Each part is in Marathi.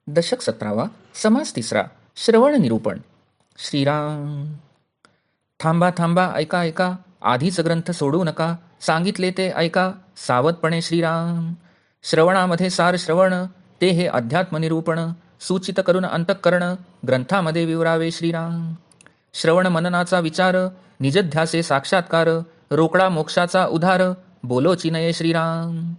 दशक 17वा समास 3. श्रवण निरूपण. श्रीराम. थांबा थांबा, ऐका ऐका, आधीच ग्रंथ सोडू नका, सांगितले ते ऐका सावधपणे श्रीराम. श्रवणामध्ये सार श्रवण, ते हे अध्यात्म निरूपण, सूचित करून अंतःकरण ग्रंथामध्ये विवरावे श्रीराम. श्रवण मननाचा विचार, निजध्यासे साक्षात्कार, रोकडा मोक्षाचा उधार, बोलोची नये श्रीराम.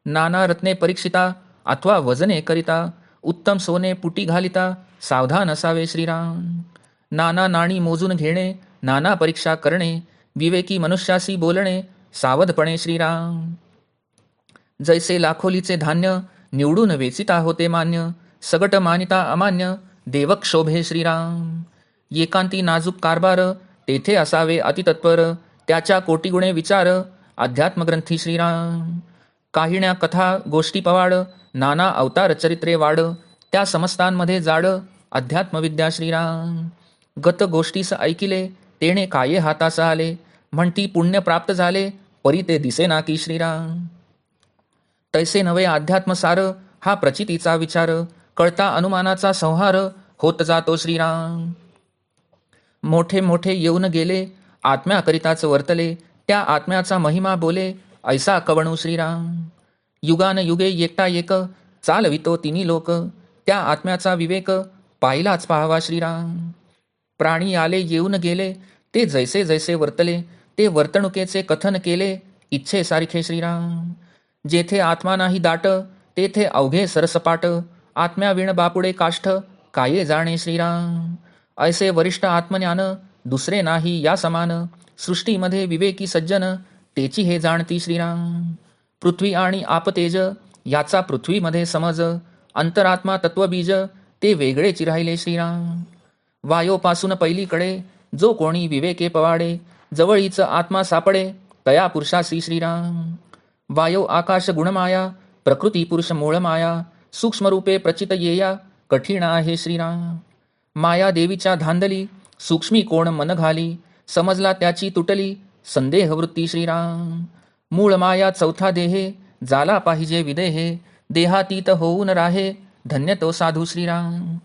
नाना रत्ने परीक्षिता, अथवा वजने करिता, उत्तम सोने पुटी घालिता, सावधान असावे श्रीराम. नाना नाणी मोजून घेणे, नाना परीक्षा करणे, विवेकी मनुष्यासी बोलणे, सावधपणे श्रीराम. जैसे लाखोलीचे धान्य, निवडून वेचिता होते मान्य, सगट मानिता अमान्य, देवक शोभे श्रीराम. एकांती नाजूक कारभार, तेथे असावे अतितत्पर, त्याच्या कोटीगुणे विचार, अध्यात्मग्रंथी श्रीराम. काहिण्या कथा गोष्टी पवाड, नाना अवतार चरित्रे वाड, त्या समस्तांमध्ये जाड, अध्यात्मविद्या श्रीराम. गत गोष्टीस ऐकिले, तेणे काये हातास आले, म्हणती पुण्य प्राप्त झाले, परी ते दिसेना की श्रीराम. तैसे नवे अध्यात्मसार, हा प्रचितीचा विचार, कळता अनुमानाचा संहार, होत जातो श्रीराम. मोठे मोठे येऊन गेले, आत्म्याकरिताच वर्तले, त्या आत्म्याचा महिमा बोले, ऐसा कवणू श्रीराम. युगान युगे एकटा एक, चालवितो तिन्ही लोक, त्या आत्म्याचा विवेक, पाहिलाच पाहावा श्रीराम. प्राणी आले येऊन गेले, ते जैसे जैसे वर्तले, ते वर्तणुकेचे कथन केले, इच्छेसारखे श्रीराम. जेथे आत्मा नाही दाट, तेथे अवघे सरसपाट, आत्म्याविण बापुडे काष्ठ, काये जाणे श्रीराम. ऐसे वरिष्ठ आत्मज्ञान, दुसरे नाही या समान, सृष्टीमध्ये विवेकी सज्जन, तेची हे जाणती श्रीराम. पृथ्वी आणि आपतेज, याचा पृथ्वीमध्ये समज, अंतरात्मा तत्वबीज, ते वेगळेची राहिले श्रीराम. वायोपासून पहिलीकडे, जो कोणी विवेके पवाडे, जवळीच आत्मा सापडे, तया पुरुषासी श्रीराम. वायो आकाश गुणमाया, प्रकृती पुरुष मूळमाया, सूक्ष्मरूपे प्रचित येया, कठीण आहे श्रीराम. माया देवीच्या धांदली, सूक्ष्मी कोण मन घाली, समजला त्याची तुटली, संदेह वृत्ती श्रीराम. मूळ माया चौथा देहे, जाला पाहिजे विदेहे, देहातीत होऊन राहे, धन्य तो साधू श्रीराम.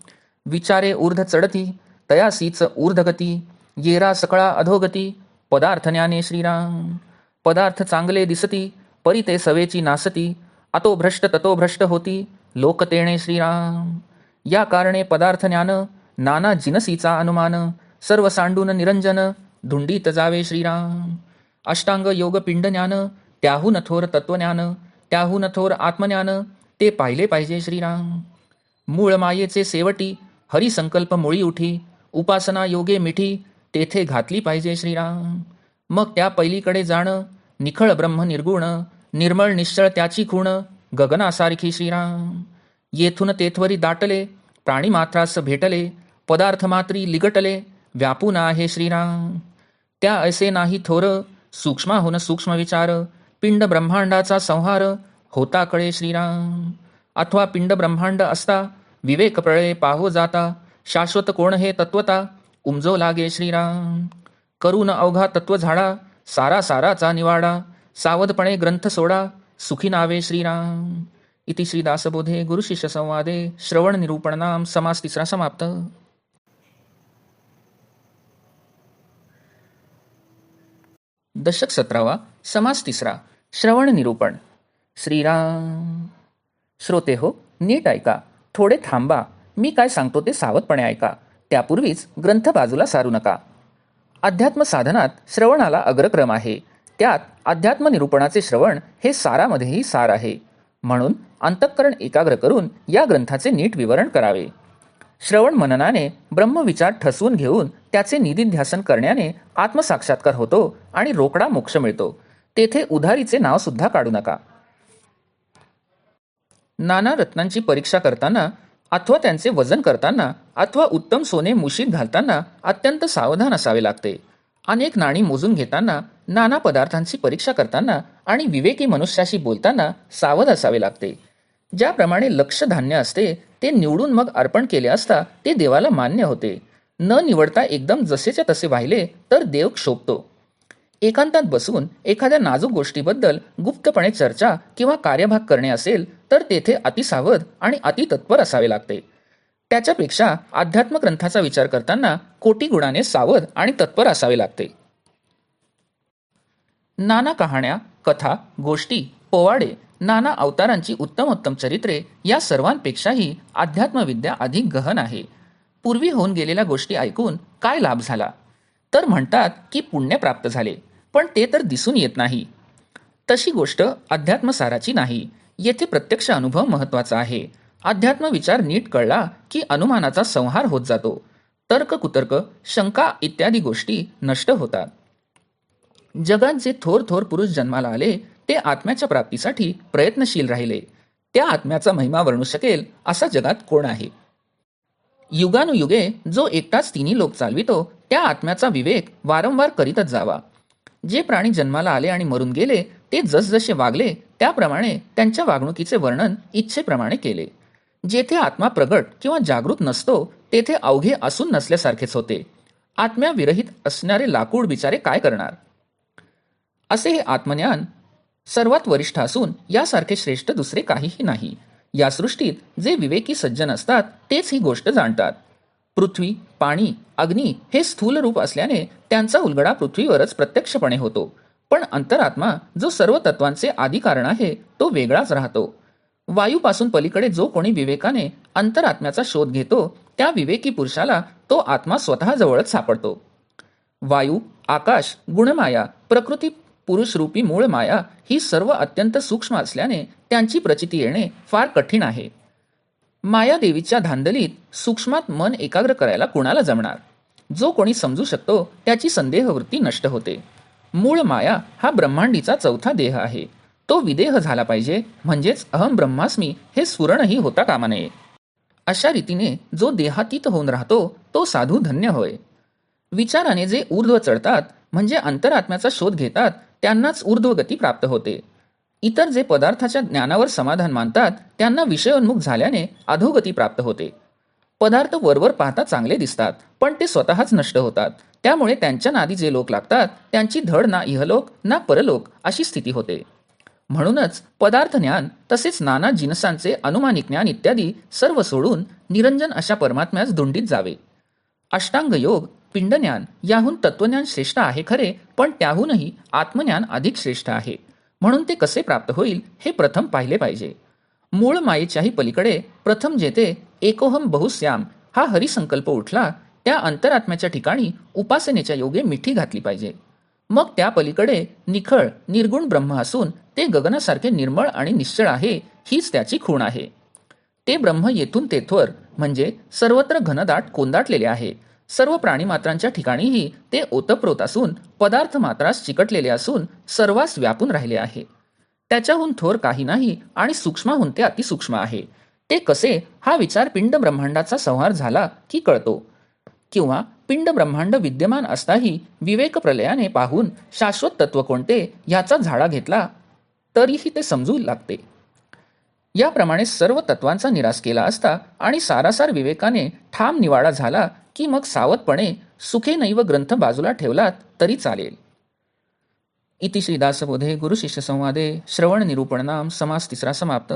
विचारे ऊर्ध चढती, तयासीच ऊर्ध्वगती, येरा सकळा अधोगती, पदार्थ ज्ञाने श्रीराम. पदार्थ चांगले दिसती, परी ते सवेची नासती, अतो भ्रष्ट ततो भ्रष्ट होती, लोक तेणे श्रीराम. या कारणे पदार्थ ज्ञान, नाना जिनसीचा अनुमान, सर्व सांडून निरंजन, धुंडीत जावे श्रीराम. अष्टांग योग पिंड ज्ञान, त्याहून थोर तत्वज्ञान, त्याहून थोर आत्मज्ञान, ते पाहिले पाहिजे श्रीराम. मूळ मायेचे सेवटी, हरिसंकल्प मुळी उठी, उपासना योगे मिठी, तेथे घातली पाहिजे श्रीराम. मग त्या पहिलीकडे जाणं, निखळ ब्रह्म निर्गुण, निर्मळ निश्चळ त्याची खूण, गगनासारखी श्रीराम. येथून तेथवरी दाटले, प्राणी मात्रास भेटले, पदार्थ मात्री लिगटले, व्यापून आहे श्रीराम. त्या ऐसे नाही थोर, सूक्ष्माहून सूक्ष्म विचार, पिंड ब्रह्मांडाचा संहार, होता कळे श्रीराम. अथवा पिंड ब्रह्मांड असता, विवेक प्रळे पाहो जाता, शाश्वत कोण हे तत्वता, उमजो लागे श्रीराम. करून अवघा तत्व झाडा, सारा साराचा निवाडा, सावधपणे ग्रंथ सोडा, सुखी नावे श्रीराम. इति श्रीदासबोधे गुरुशिष्य संवादे श्रवण निरूपणनाम समास 3 समाप्त. दशक 17वा समास 3. श्रवण निरूपण. श्रीराम. श्रोते हो, नीट ऐका, थोडे थांबा, मी काय सांगतो ते सावधपणे ऐका, त्यापूर्वीच ग्रंथ बाजूला सारू नका. अध्यात्म साधनात श्रवणाला अग्रक्रम आहे, त्यात अध्यात्म निरूपणाचे श्रवण हे सारामध्येही सार आहे. म्हणून अंतःकरण एकाग्र करून या ग्रंथाचे नीट विवरण करावे. श्रवण मननाने ब्रह्मविचार ठसवून घेऊन त्याचे निधिध्यासन करण्याने आत्मसाक्षात्कार होतो आणि रोकडा मोक्ष मिळतो. तेथे उधारीचे नाव सुद्धा काढू नका. नाना रत्नांची परीक्षा करताना, अथवा त्यांचे वजन करताना, अथवा उत्तम सोने मुशीत घालताना अत्यंत सावधान असावे लागते. अनेक नाणी मोजून घेताना, नाना पदार्थांची परीक्षा करताना आणि विवेकी मनुष्याशी बोलताना सावध असावे लागते. ज्याप्रमाणे लक्ष धान्य असते, ते निवडून मग अर्पण केले असता ते देवाला मान्य होते. न निवडता एकदम जसेच्या तसे वाहिले तर देव क्षोभतो. एकांतात बसून एखाद्या नाजूक गोष्टीबद्दल गुप्तपणे चर्चा किंवा कार्यभाग करणे असेल तर तेथे अतिसावध आणि अतितत्पर असावे लागते. त्याच्यापेक्षा अध्यात्म ग्रंथाचा विचार करताना कोटी गुणाने सावध आणि तत्पर असावे लागते. नाना कहाण्या, कथा, गोष्टी, पोवाडे, नाना अवतारांची उत्तमोत्तम चरित्रे या सर्वांपेक्षाही अध्यात्मविद्या अधिक गहन आहे. पूर्वी होऊन गेलेल्या गोष्टी ऐकून काय लाभ झाला? तर म्हणतात की पुण्य प्राप्त झाले, पण ते तर दिसून येत नाही. तशी गोष्ट अध्यात्मसाराची नाही. येथे प्रत्यक्ष अनुभव महत्त्वाचा आहे. अध्यात्म विचार नीट कळला की अनुमानाचा संहार होत जातो. तर्क कुतर्क, शंका इत्यादी गोष्टी नष्ट होतात. जगात जे थोर थोर पुरुष जन्माला आले ते आत्म्याच्या प्राप्तीसाठी प्रयत्नशील राहिले. त्या आत्म्याचा महिमा वर्णू शकेल असा जगात कोण आहे? युगानुयुगे जो एकटाच तिन्ही लोक चालवितो त्या आत्म्याचा विवेक वारंवार करीतच जावा. जे प्राणी जन्माला आले आणि मरून गेले ते जसजसे वागले त्याप्रमाणे त्यांच्या वागणुकीचे वर्णन इच्छेप्रमाणे केले. जेथे आत्मा प्रगट किंवा जागृत नसतो तेथे अवघे असून नसल्यासारखेच होते. आत्म्याविरहित असणारे लाकूड बिचारे काय करणार? असे हे आत्मज्ञान सर्वात वरिष्ठ असून यासारखे श्रेष्ठ दुसरे काहीही नाही. या सृष्टीत जे विवेकी सज्जन असतात तेच ही गोष्ट जाणतात. पृथ्वी, पाणी, अग्नी हे स्थूल रूप असल्याने त्यांचा उलगडा पृथ्वीवरच प्रत्यक्षपणे होतो. पण अंतरात्मा जो सर्व तत्वांचे आदी कारण आहे तो वेगळाच राहतो. वायूपासून पलीकडे जो कोणी विवेकाने अंतरात्म्याचा शोध घेतो त्या विवेकी पुरुषाला तो आत्मा स्वतःजवळच सापडतो. वायू, आकाश, गुणमाया, प्रकृती, पुरुषरूपी मूळ माया ही सर्व अत्यंत सूक्ष्म असल्याने त्यांची प्रचिती येणे फार कठीण आहे. मायादेवीच्या धांदलीत सूक्ष्मात मन एकाग्र करायला कुणाला जमणार? जो कोणी समजू शकतो त्याची संदेहवृत्ती नष्ट होते. मूळ माया हा ब्रह्मांडीचा चौथा देह आहे. तो विदेह झाला पाहिजे, म्हणजेच अहम ब्रह्मास्मी हे स्फुरणही होता कामा नये. अशा रीतीने जो देहातीत होऊन राहतो तो साधू धन्य होय. विचाराने जे ऊर्ध्व चढतात म्हणजे अंतरात्म्याचा शोध घेतात त्यांनाच ऊर्ध्वगती प्राप्त होते. इतर जे पदार्थाच्या ज्ञानावर समाधान मानतात त्यांना विषयोन्मुख झाल्याने अधोगती प्राप्त होते. पदार्थ वरवर पाहता चांगले दिसतात पण ते स्वतःच नष्ट होतात. त्यामुळे त्यांच्या नादी जे लोक लागतात त्यांची धड ना इहलोक ना परलोक अशी स्थिती होते. म्हणूनच पदार्थ ज्ञान तसेच नाना जिनसांचे अनुमानिक ज्ञान इत्यादी सर्व सोडून निरंजन अशा परमात्म्यास धुंडीत जावे. अष्टांग योग, पिंडज्ञान याहून तत्वज्ञान श्रेष्ठ आहे खरे, पण त्याहूनही आत्मज्ञान अधिक श्रेष्ठ आहे. म्हणून ते कसे प्राप्त होईल हे प्रथम पाहिले पाहिजे. मूळ मायेच्याही पलीकडे प्रथम जेथे एकोहम बहुश्याम हा हरिसंकल्प उठला त्या अंतरात्म्याच्या ठिकाणी उपासनेच्या योगे मिठी घातली पाहिजे. मग त्या पलीकडे निखळ निर्गुण ब्रह्म असून ते गगनासारखे निर्मळ आणि निश्चळ आहे हीच त्याची खूण आहे. ते ब्रह्म येथून तेथवर म्हणजे सर्वत्र घनदाट कोंदाटलेले आहे. सर्व प्राणीमात्रांच्या ठिकाणीही ते ओतप्रोत असून पदार्थ मात्रास चिकटलेले असून सर्वास व्यापून राहिले आहे. त्याच्याहून थोर काही नाही आणि सूक्ष्माहून ते अतिसूक्ष्म आहे. ते कसे हा विचार पिंड ब्रह्मांडाचा संहार झाला की कळतो. किंवा पिंड ब्रह्मांड विद्यमान असताही विवेक प्रलयाने पाहून शाश्वत तत्व कोणते ह्याचा झाडा घेतला तरीही ते समजू लागते. याप्रमाणे सर्व तत्वांचा निराश केला असता आणि सारासार विवेकाने ठाम निवाडा झाला की मग सावधपणे सुखे नैव ग्रंथ बाजूला ठेवलात तरी चालेल. इति श्रीदासबोधे गुरुशिष्य संवादे श्रवण निरूपण नाम समास तिसरा समाप्त.